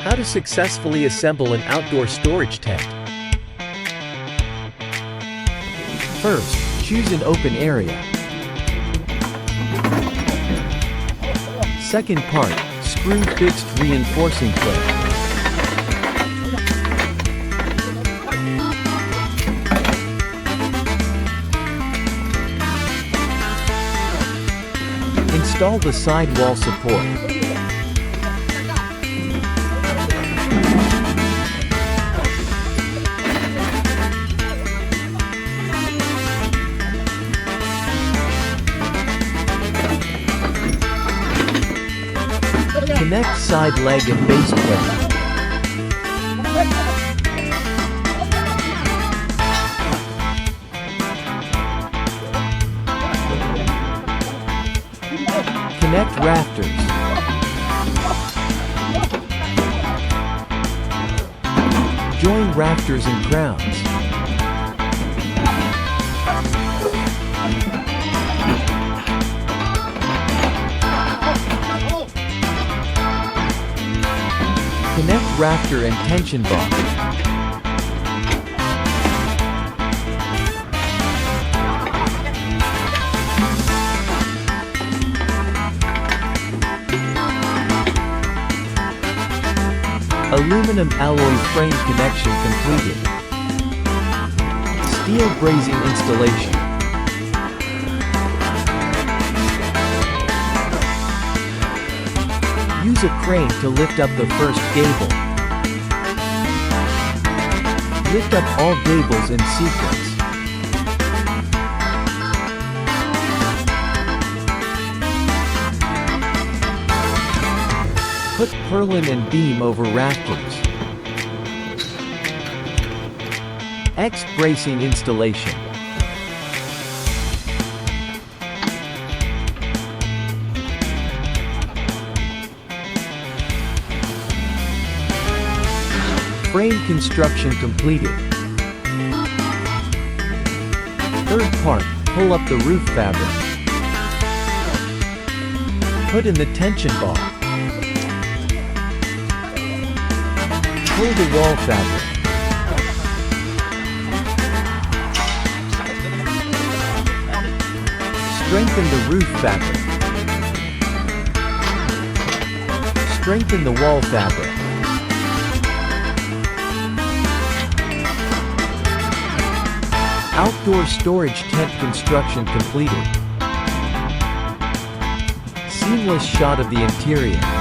How to successfully assemble an outdoor storage tent. First, choose an open area. Second part, screw fixed reinforcing plate. Install the sidewall support. Connect side leg and base plate. Connect rafters. Join rafters and crowns. Connect rafter and tension bar. Aluminum alloy frame connection completed. Steel brazing installation. Use a crane to lift up the first gable. Lift up all gables in sequence. Put purlin and beam over rafters. X bracing installation. Frame construction completed. Third part, pull up the roof fabric. Put in the tension bar. Pull the wall fabric. Strengthen the roof fabric. Strengthen the wall fabric. Outdoor storage tent construction completed. Seamless shot of the interior.